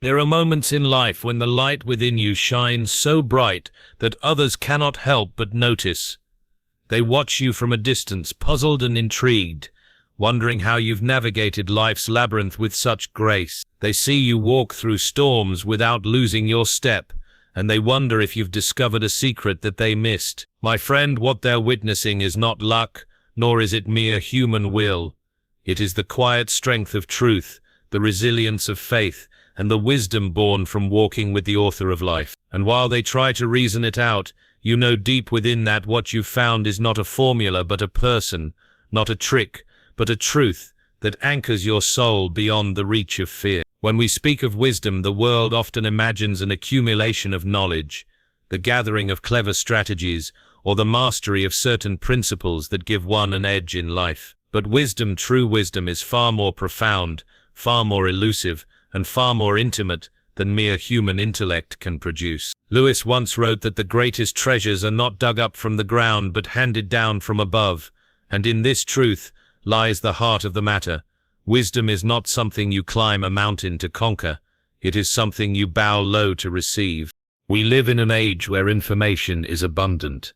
There are moments in life when the light within you shines so bright that others cannot help but notice. They watch you from a distance, puzzled and intrigued, wondering how you've navigated life's labyrinth with such grace. They see you walk through storms without losing your step, and they wonder if you've discovered a secret that they missed. My friend, what they're witnessing is not luck, nor is it mere human will. It is the quiet strength of truth, the resilience of faith, and the wisdom born from walking with the author of life. And while they try to reason it out, you know deep within that what you've found is not a formula but a person, not a trick, but a truth that anchors your soul beyond the reach of fear. When we speak of wisdom, the world often imagines an accumulation of knowledge, the gathering of clever strategies, or the mastery of certain principles that give one an edge in life. But wisdom, true wisdom, is far more profound, far more elusive, and far more intimate than mere human intellect can produce. Lewis once wrote that the greatest treasures are not dug up from the ground but handed down from above, and in this truth lies the heart of the matter. Wisdom is not something you climb a mountain to conquer, it is something you bow low to receive. We live in an age where information is abundant,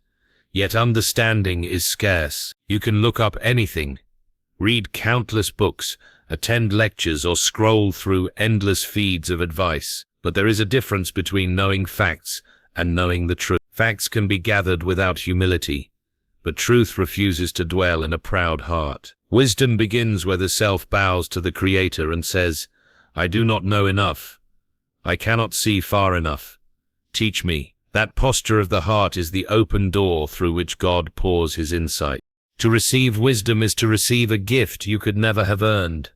yet understanding is scarce. You can look up anything, read countless books, attend lectures, or scroll through endless feeds of advice. But there is a difference between knowing facts and knowing the truth. Facts can be gathered without humility, but truth refuses to dwell in a proud heart. Wisdom begins where the self bows to the Creator and says, I do not know enough. I cannot see far enough. Teach me. That posture of the heart is the open door through which God pours his insight. To receive wisdom is to receive a gift you could never have earned.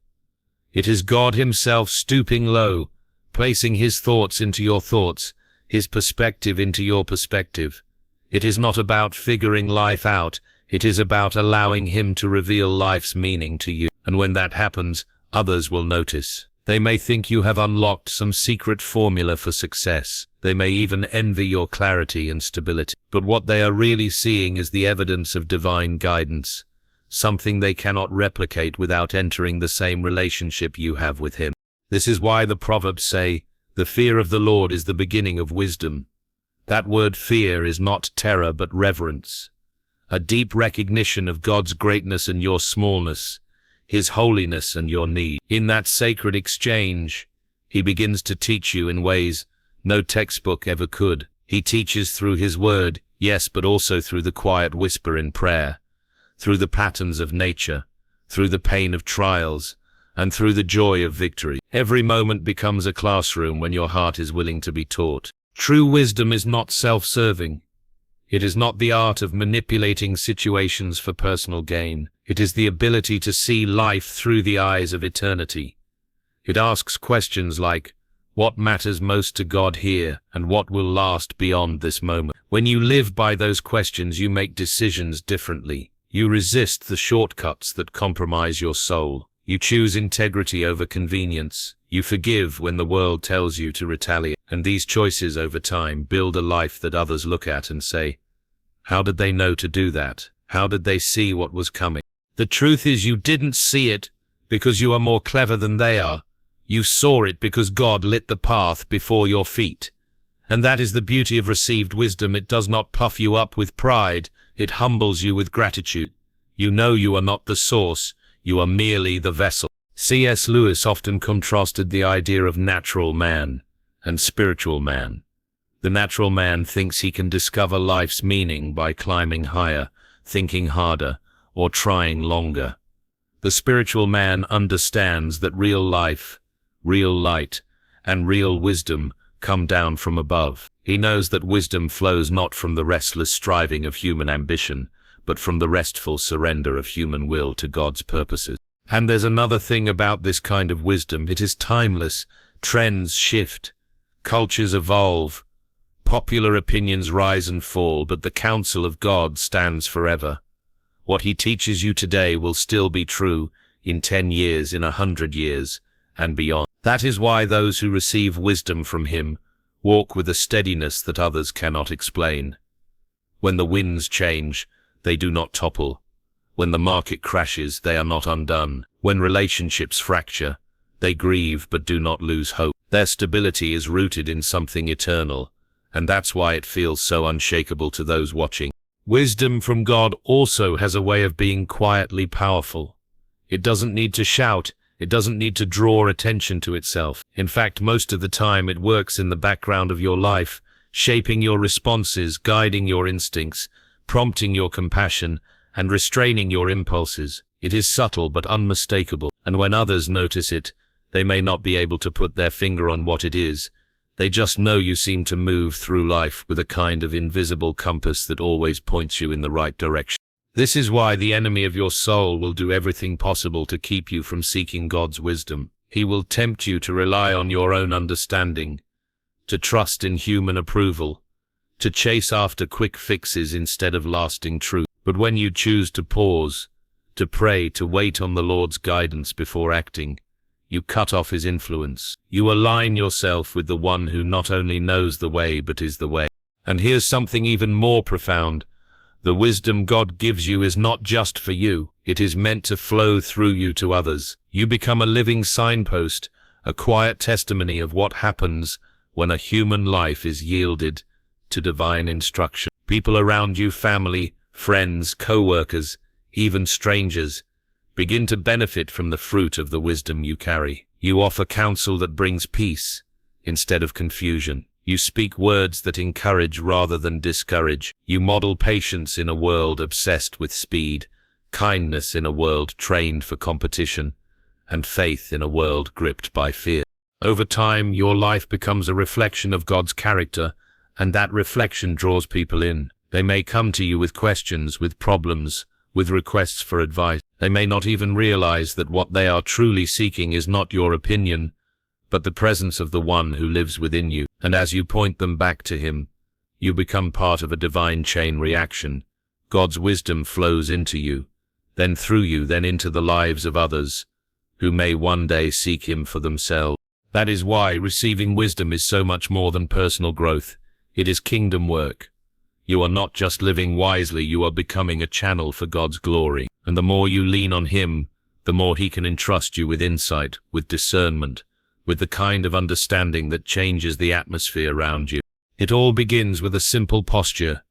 It is God himself stooping low, placing his thoughts into your thoughts, his perspective into your perspective. It is not about figuring life out, it is about allowing him to reveal life's meaning to you. And when that happens, others will notice. They may think you have unlocked some secret formula for success. They may even envy your clarity and stability. But what they are really seeing is the evidence of divine guidance, something they cannot replicate without entering the same relationship you have with him. This is why the Proverbs say, the fear of the Lord is the beginning of wisdom. That word fear is not terror but reverence, a deep recognition of God's greatness and your smallness, his holiness and your need. In that sacred exchange, he begins to teach you in ways no textbook ever could. He teaches through his word, yes, but also through the quiet whisper in prayer, through the patterns of nature, through the pain of trials, and through the joy of victory. Every moment becomes a classroom when your heart is willing to be taught. True wisdom is not self-serving. It is not the art of manipulating situations for personal gain. It is the ability to see life through the eyes of eternity. It asks questions like, what matters most to God here, and what will last beyond this moment? When you live by those questions, you make decisions differently. You resist the shortcuts that compromise your soul. You choose integrity over convenience. You forgive when the world tells you to retaliate. And these choices over time build a life that others look at and say, how did they know to do that? How did they see what was coming? The truth is, you didn't see it because you are more clever than they are. You saw it because God lit the path before your feet. And that is the beauty of received wisdom. It does not puff you up with pride. It humbles you with gratitude. You know you are not the source. You are merely the vessel. C.S. Lewis often contrasted the idea of natural man and spiritual man. The natural man thinks he can discover life's meaning by climbing higher, thinking harder, or trying longer. The spiritual man understands that real life, real light, and real wisdom come down from above. He knows that wisdom flows not from the restless striving of human ambition, but from the restful surrender of human will to God's purposes. And there's another thing about this kind of wisdom. It is timeless. Trends shift. Cultures evolve. Popular opinions rise and fall, but the counsel of God stands forever. What he teaches you today will still be true in 10 years, in 100 years, and beyond. That is why those who receive wisdom from him walk with a steadiness that others cannot explain. When the winds change, they do not topple. When the market crashes, they are not undone. When relationships fracture, they grieve but do not lose hope. Their stability is rooted in something eternal, and that's why it feels so unshakable to those watching. Wisdom from God also has a way of being quietly powerful. It doesn't need to shout. It doesn't need to draw attention to itself. In fact, most of the time it works in the background of your life, shaping your responses, guiding your instincts, prompting your compassion, and restraining your impulses. It is subtle but unmistakable, and when others notice it, they may not be able to put their finger on what it is. They just know you seem to move through life with a kind of invisible compass that always points you in the right direction. This is why the enemy of your soul will do everything possible to keep you from seeking God's wisdom. He will tempt you to rely on your own understanding, to trust in human approval, to chase after quick fixes instead of lasting truth. But when you choose to pause, to pray, to wait on the Lord's guidance before acting, you cut off his influence. You align yourself with the one who not only knows the way but is the way. And here's something even more profound. The wisdom God gives you is not just for you. It is meant to flow through you to others. You become a living signpost, a quiet testimony of what happens when a human life is yielded to divine instruction. People around you, family, friends, co-workers, even strangers, begin to benefit from the fruit of the wisdom you carry. You offer counsel that brings peace instead of confusion. You speak words that encourage rather than discourage. You model patience in a world obsessed with speed, kindness in a world trained for competition, and faith in a world gripped by fear. Over time, your life becomes a reflection of God's character, and that reflection draws people in. They may come to you with questions, with problems, with requests for advice. They may not even realize that what they are truly seeking is not your opinion, but the presence of the one who lives within you. And as you point them back to him, you become part of a divine chain reaction. God's wisdom flows into you, then through you, then into the lives of others who may one day seek him for themselves. That is why receiving wisdom is so much more than personal growth. It is kingdom work. You are not just living wisely, you are becoming a channel for God's glory. And the more you lean on him, the more he can entrust you with insight, with discernment, with the kind of understanding that changes the atmosphere around you. It all begins with a simple posture,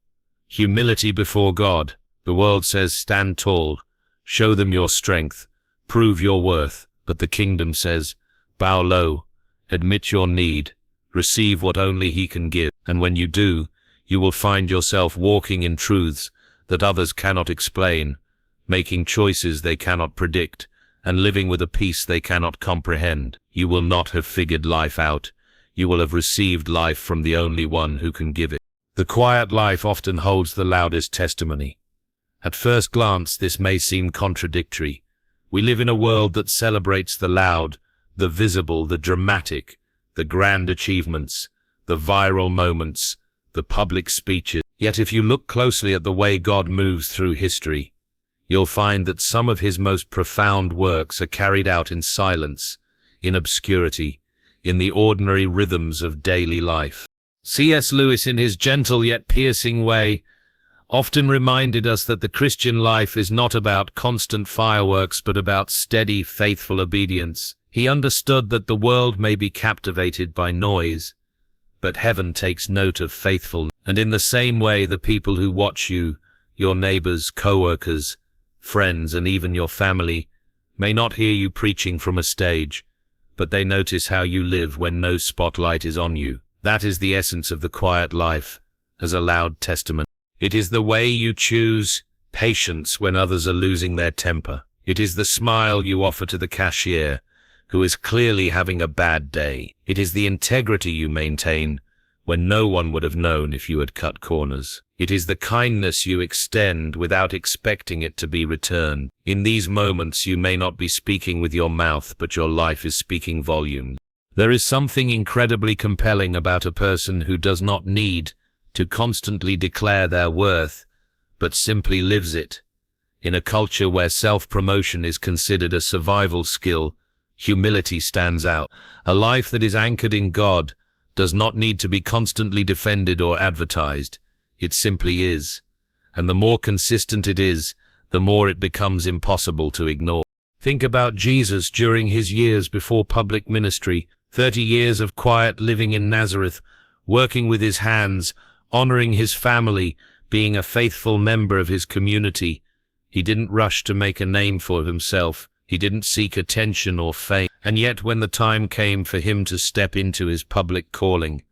humility before God. The world says, stand tall, show them your strength, prove your worth. But the kingdom says, bow low, admit your need, receive what only he can give. And when you do, you will find yourself walking in truths that others cannot explain, making choices they cannot predict, and living with a peace they cannot comprehend. You will not have figured life out. You will have received life from the only one who can give it. The quiet life often holds the loudest testimony. At first glance, this may seem contradictory. We live in a world that celebrates the loud, the visible, the dramatic, the grand achievements, the viral moments, the public speeches. Yet if you look closely at the way God moves through history, you'll find that some of his most profound works are carried out in silence, in obscurity, in the ordinary rhythms of daily life. C.S. Lewis, in his gentle yet piercing way, often reminded us that the Christian life is not about constant fireworks but about steady, faithful obedience. He understood that the world may be captivated by noise, but heaven takes note of faithfulness. And in the same way, the people who watch you, your neighbors, co-workers, friends, and even your family, may not hear you preaching from a stage, but they notice how you live when no spotlight is on you. That is the essence of the quiet life, as a loud testament. It is the way you choose patience when others are losing their temper. It is the smile you offer to the cashier, who is clearly having a bad day. It is the integrity you maintain when no one would have known if you had cut corners. It is the kindness you extend without expecting it to be returned. In these moments, you may not be speaking with your mouth, but your life is speaking volumes. There is something incredibly compelling about a person who does not need to constantly declare their worth, but simply lives it. In a culture where self-promotion is considered a survival skill, humility stands out. A life that is anchored in God does not need to be constantly defended or advertised. It simply is. And the more consistent it is, the more it becomes impossible to ignore. Think about Jesus during his years before public ministry. 30 years of quiet living in Nazareth, working with his hands, honoring his family, being a faithful member of his community. He didn't rush to make a name for himself. He didn't seek attention or fame. And yet when the time came for him to step into his public calling,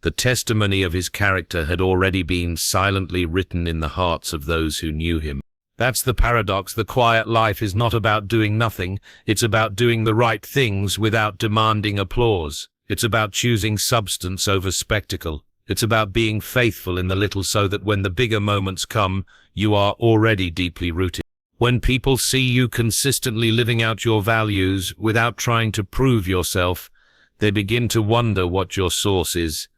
the testimony of his character had already been silently written in the hearts of those who knew him. That's the paradox. The quiet life is not about doing nothing. It's about doing the right things without demanding applause. It's about choosing substance over spectacle. It's about being faithful in the little so that when the bigger moments come, you are already deeply rooted. When people see you consistently living out your values without trying to prove yourself, they begin to wonder what your source is.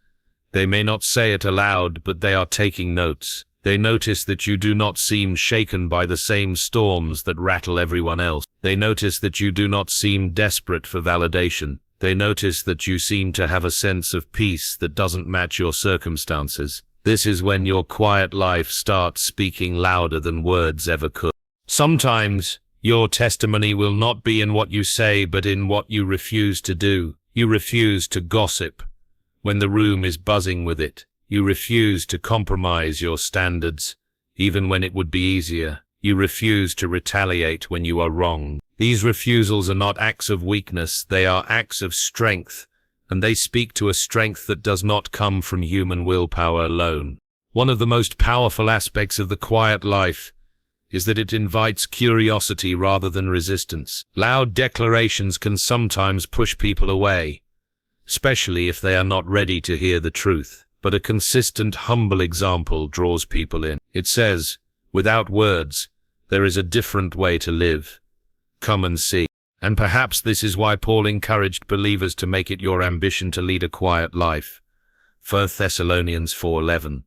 They may not say it aloud, but they are taking notes. They notice that you do not seem shaken by the same storms that rattle everyone else. They notice that you do not seem desperate for validation. They notice that you seem to have a sense of peace that doesn't match your circumstances. This is when your quiet life starts speaking louder than words ever could. Sometimes your testimony will not be in what you say, but in what you refuse to do. You refuse to gossip when the room is buzzing with it. You refuse to compromise your standards, even when it would be easier. You refuse to retaliate when you are wrong. These refusals are not acts of weakness, they are acts of strength, and they speak to a strength that does not come from human willpower alone. One of the most powerful aspects of the quiet life is that it invites curiosity rather than resistance. Loud declarations can sometimes push people away, especially if they are not ready to hear the truth. But a consistent, humble example draws people in. It says, without words, there is a different way to live. Come and see. And perhaps this is why Paul encouraged believers to make it your ambition to lead a quiet life. 1 Thessalonians 4:11.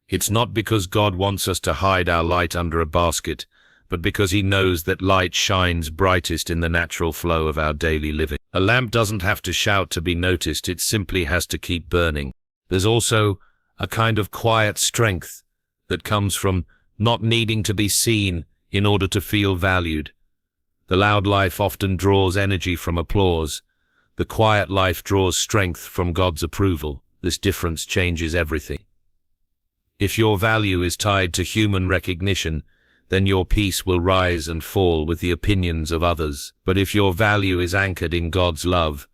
It's not because God wants us to hide our light under a basket, but because he knows that light shines brightest in the natural flow of our daily living. A lamp doesn't have to shout to be noticed, it simply has to keep burning. There's also a kind of quiet strength that comes from not needing to be seen in order to feel valued. The loud life often draws energy from applause. The quiet life draws strength from God's approval. This difference changes everything. If your value is tied to human recognition, then your peace will rise and fall with the opinions of others. But if your value is anchored in God's love,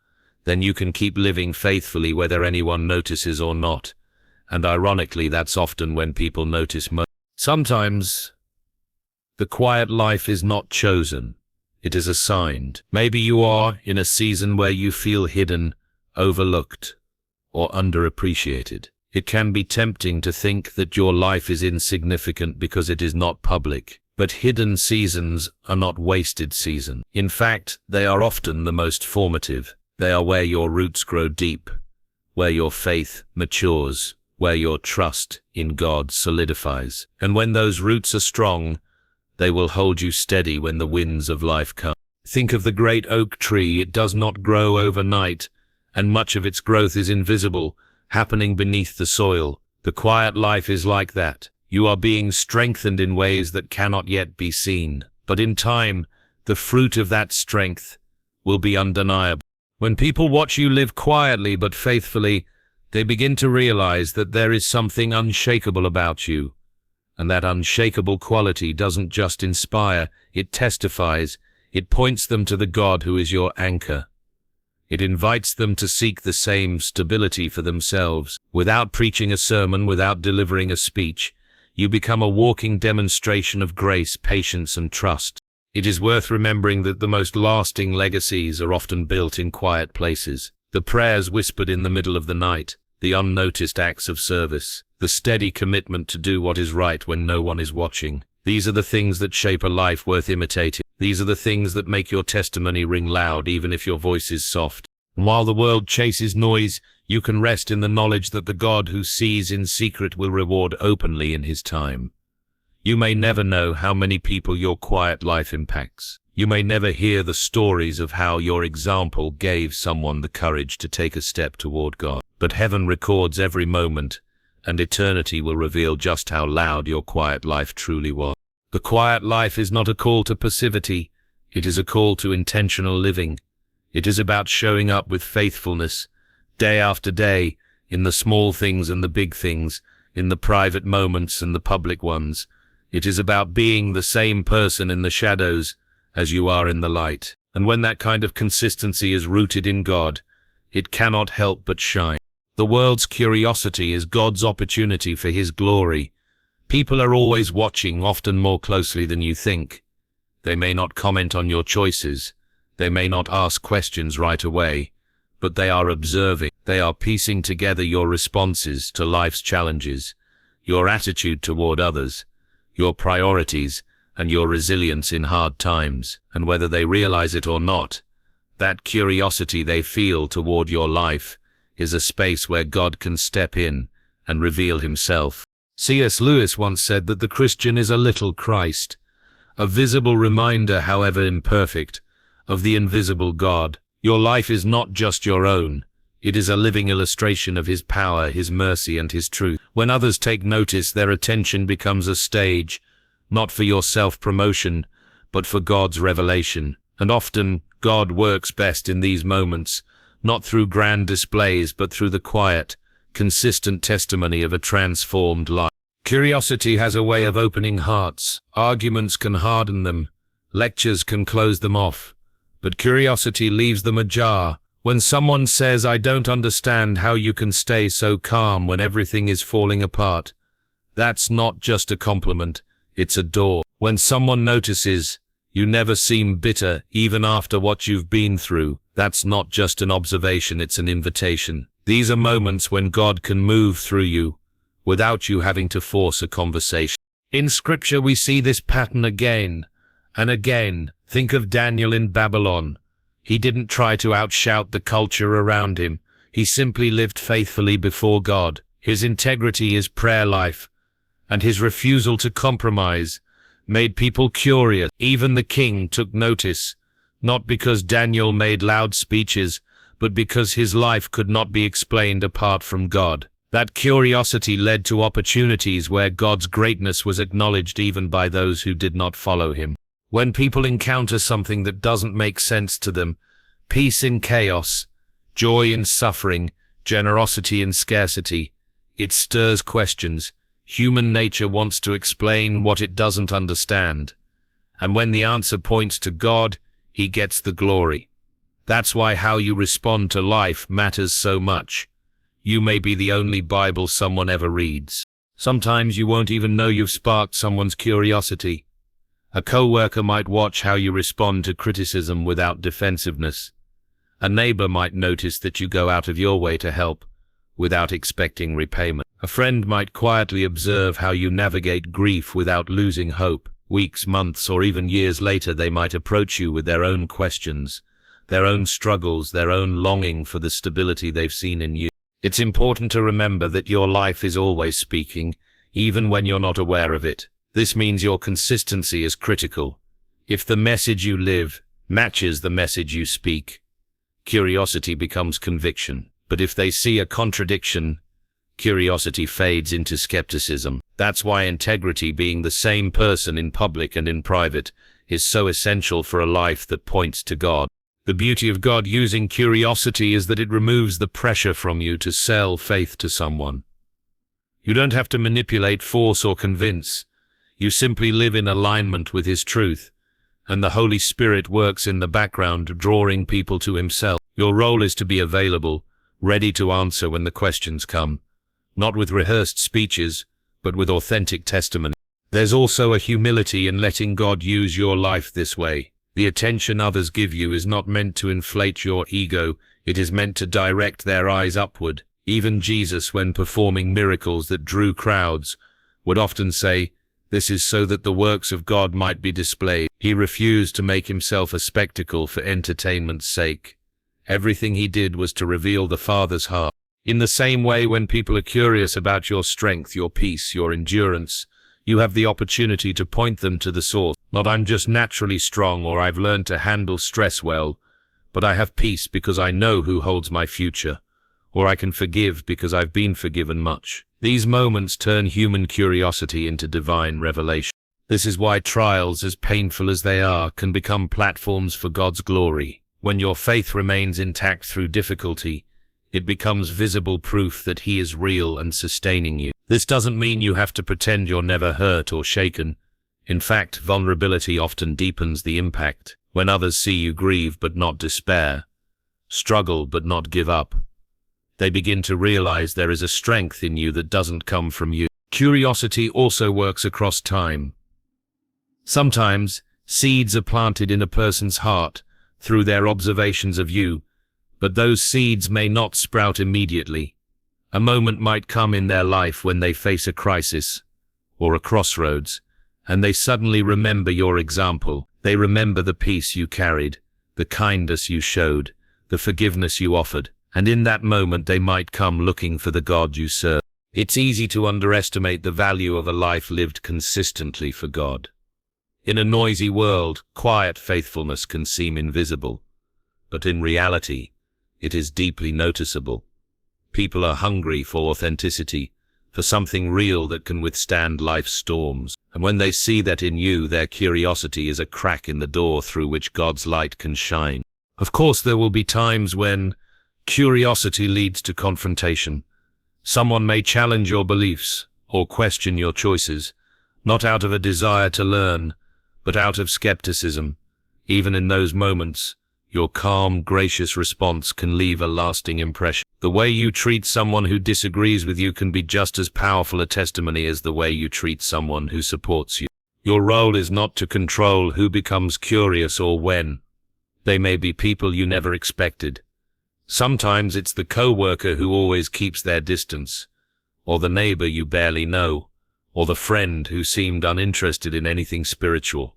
then you can keep living faithfully whether anyone notices or not. And ironically, that's often when people notice most. Sometimes, the quiet life is not chosen. It is assigned. Maybe you are in a season where you feel hidden, overlooked, or underappreciated. It can be tempting to think that your life is insignificant because it is not public. But hidden seasons are not wasted seasons. In fact, they are often the most formative. They are where your roots grow deep, where your faith matures, where your trust in God solidifies. And when those roots are strong, they will hold you steady when the winds of life come. Think of the great oak tree. It does not grow overnight, and much of its growth is invisible, happening beneath the soil. The quiet life is like that. You are being strengthened in ways that cannot yet be seen. But in time, the fruit of that strength will be undeniable. When people watch you live quietly but faithfully, they begin to realize that there is something unshakable about you. And that unshakable quality doesn't just inspire, it testifies. It points them to the God who is your anchor. It invites them to seek the same stability for themselves. Without preaching a sermon, without delivering a speech, you become a walking demonstration of grace, patience, and trust. It is worth remembering that the most lasting legacies are often built in quiet places. The prayers whispered in the middle of the night, the unnoticed acts of service, the steady commitment to do what is right when no one is watching. These are the things that shape a life worth imitating. These are the things that make your testimony ring loud even if your voice is soft. And while the world chases noise, you can rest in the knowledge that the God who sees in secret will reward openly in his time. You may never know how many people your quiet life impacts. You may never hear the stories of how your example gave someone the courage to take a step toward God. But heaven records every moment, and eternity will reveal just how loud your quiet life truly was. The quiet life is not a call to passivity, it is a call to intentional living. It is about showing up with faithfulness, day after day, in the small things and the big things, in the private moments and the public ones. It is about being the same person in the shadows as you are in the light. And when that kind of consistency is rooted in God, it cannot help but shine. The world's curiosity is God's opportunity for His glory. People are always watching, often more closely than you think. They may not comment on your choices. They may not ask questions right away, but they are observing. They are piecing together your responses to life's challenges, your attitude toward others, your priorities, and your resilience in hard times. And whether they realize it or not, that curiosity they feel toward your life is a space where God can step in and reveal Himself. C.S. Lewis once said that the Christian is a little Christ, a visible reminder, however imperfect, of the invisible God. Your life is not just your own. It is a living illustration of His power, His mercy, and His truth. When others take notice, their attention becomes a stage, not for your self-promotion, but for God's revelation. And often, God works best in these moments, not through grand displays, but through the quiet, consistent testimony of a transformed life. Curiosity has a way of opening hearts. Arguments can harden them. Lectures can close them off. But curiosity leaves them ajar. When someone says, "I don't understand how you can stay so calm when everything is falling apart," that's not just a compliment, it's a door. When someone notices, "You never seem bitter, even after what you've been through," that's not just an observation, it's an invitation. These are moments when God can move through you, without you having to force a conversation. In Scripture we see this pattern again and again. Think of Daniel in Babylon. He didn't try to outshout the culture around him. He simply lived faithfully before God. His integrity, his prayer life, and his refusal to compromise made people curious. Even the king took notice, not because Daniel made loud speeches, but because his life could not be explained apart from God. That curiosity led to opportunities where God's greatness was acknowledged even by those who did not follow Him. When people encounter something that doesn't make sense to them, peace in chaos, joy in suffering, generosity in scarcity, it stirs questions. Human nature wants to explain what it doesn't understand. And when the answer points to God, He gets the glory. That's why how you respond to life matters so much. You may be the only Bible someone ever reads. Sometimes you won't even know you've sparked someone's curiosity. A coworker might watch how you respond to criticism without defensiveness. A neighbor might notice that you go out of your way to help without expecting repayment. A friend might quietly observe how you navigate grief without losing hope. Weeks, months, or even years later, they might approach you with their own questions, their own struggles, their own longing for the stability they've seen in you. It's important to remember that your life is always speaking, even when you're not aware of it. This means your consistency is critical. If the message you live matches the message you speak, curiosity becomes conviction. But if they see a contradiction, curiosity fades into skepticism. That's why integrity, being the same person in public and in private, is so essential for a life that points to God. The beauty of God using curiosity is that it removes the pressure from you to sell faith to someone. You don't have to manipulate, force, or convince. You simply live in alignment with His truth, and the Holy Spirit works in the background, drawing people to Himself. Your role is to be available, ready to answer when the questions come, not with rehearsed speeches, but with authentic testimony. There's also a humility in letting God use your life this way. The attention others give you is not meant to inflate your ego, it is meant to direct their eyes upward. Even Jesus, when performing miracles that drew crowds, would often say, "This is so that the works of God might be displayed." He refused to make Himself a spectacle for entertainment's sake. Everything He did was to reveal the Father's heart. In the same way, when people are curious about your strength, your peace, your endurance, you have the opportunity to point them to the source. Not "I'm just naturally strong," or "I've learned to handle stress well," but "I have peace because I know who holds my future," or "I can forgive because I've been forgiven much." These moments turn human curiosity into divine revelation. This is why trials, as painful as they are, can become platforms for God's glory. When your faith remains intact through difficulty, it becomes visible proof that He is real and sustaining you. This doesn't mean you have to pretend you're never hurt or shaken. In fact, vulnerability often deepens the impact. When others see you grieve but not despair, struggle but not give up, they begin to realize there is a strength in you that doesn't come from you. Curiosity also works across time. Sometimes, seeds are planted in a person's heart through their observations of you, but those seeds may not sprout immediately. A moment might come in their life when they face a crisis or a crossroads, and they suddenly remember your example. They remember the peace you carried, the kindness you showed, the forgiveness you offered, and in that moment they might come looking for the God you serve. It's easy to underestimate the value of a life lived consistently for God. In a noisy world, quiet faithfulness can seem invisible, but in reality, it is deeply noticeable. People are hungry for authenticity, for something real that can withstand life's storms. And when they see that in you, their curiosity is a crack in the door through which God's light can shine. Of course, there will be times when curiosity leads to confrontation. Someone may challenge your beliefs or question your choices, not out of a desire to learn, but out of skepticism. Even in those moments, your calm, gracious response can leave a lasting impression. The way you treat someone who disagrees with you can be just as powerful a testimony as the way you treat someone who supports you. Your role is not to control who becomes curious or when. They may be people you never expected. Sometimes it's the co-worker who always keeps their distance, or the neighbor you barely know, or the friend who seemed uninterested in anything spiritual.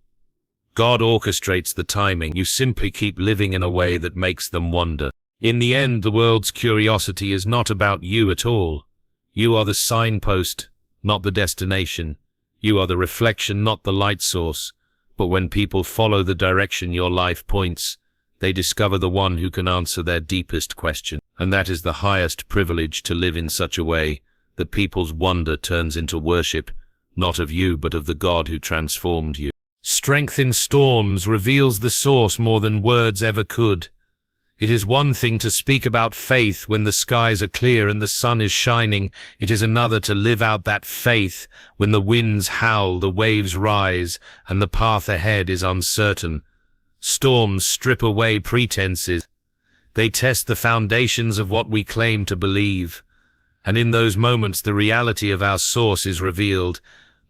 God orchestrates the timing. You simply keep living in a way that makes them wonder. In the end, the world's curiosity is not about you at all. You are the signpost, not the destination. You are the reflection, not the light source. But when people follow the direction your life points, they discover the one who can answer their deepest question. And that is the highest privilege, to live in such a way that people's wonder turns into worship, not of you, but of the God who transformed you. Strength in storms reveals the source more than words ever could. It is one thing to speak about faith when the skies are clear and the sun is shining. It is another to live out that faith when the winds howl, the waves rise, and the path ahead is uncertain. Storms strip away pretenses. They test the foundations of what we claim to believe. And in those moments, the reality of our source is revealed,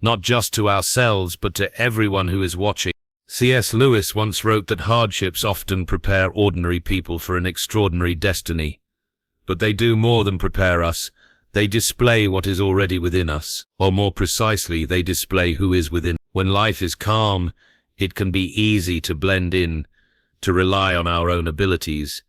not just to ourselves, but to everyone who is watching. C.S. Lewis once wrote that hardships often prepare ordinary people for an extraordinary destiny. But they do more than prepare us. They display what is already within us. Or more precisely, they display who is within. When life is calm, it can be easy to blend in, to rely on our own abilities,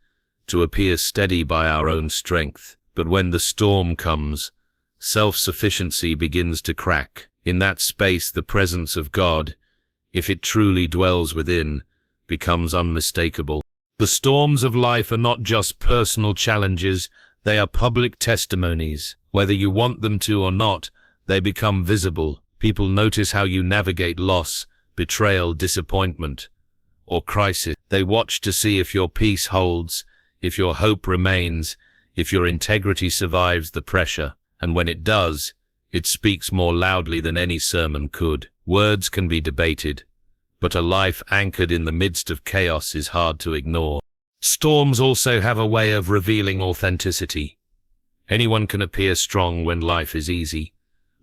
to appear steady by our own strength. But when the storm comes, self-sufficiency begins to crack. In that space, the presence of God, if it truly dwells within, becomes unmistakable. The storms of life are not just personal challenges, they are public testimonies. Whether you want them to or not, they become visible. People notice how you navigate loss, betrayal, disappointment, or crisis. They watch to see if your peace holds, if your hope remains, if your integrity survives the pressure. And when it does, it speaks more loudly than any sermon could. Words can be debated, but a life anchored in the midst of chaos is hard to ignore. Storms also have a way of revealing authenticity. Anyone can appear strong when life is easy,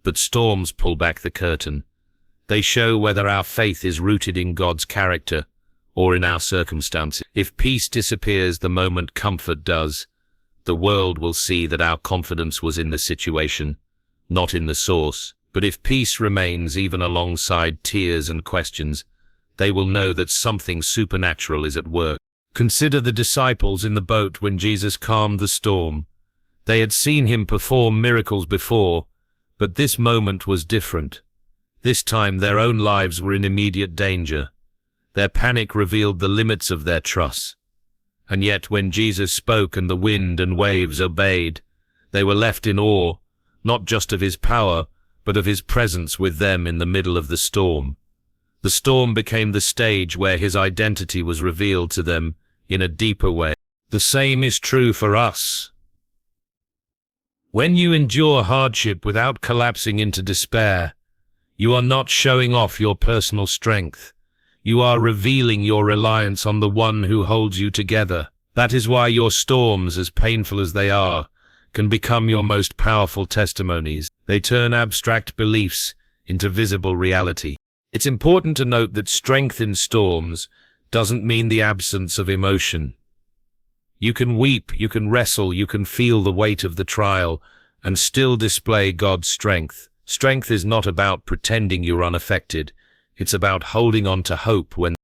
but storms pull back the curtain. They show whether our faith is rooted in God's character or in our circumstances. If peace disappears the moment comfort does, the world will see that our confidence was in the situation, not in the source. But if peace remains even alongside tears and questions, they will know that something supernatural is at work. Consider the disciples in the boat when Jesus calmed the storm. They had seen him perform miracles before, but this moment was different. This time their own lives were in immediate danger. Their panic revealed the limits of their trust. And yet when Jesus spoke and the wind and waves obeyed, they were left in awe, not just of his power, but of his presence with them in the middle of the storm. The storm became the stage where his identity was revealed to them, in a deeper way. The same is true for us. When you endure hardship without collapsing into despair, you are not showing off your personal strength. You are revealing your reliance on the one who holds you together. That is why your storms, as painful as they are, can become your most powerful testimonies. They turn abstract beliefs into visible reality. It's important to note that strength in storms doesn't mean the absence of emotion. You can weep, you can wrestle, you can feel the weight of the trial, and still display God's strength. Strength is not about pretending you're unaffected. It's about holding on to hope when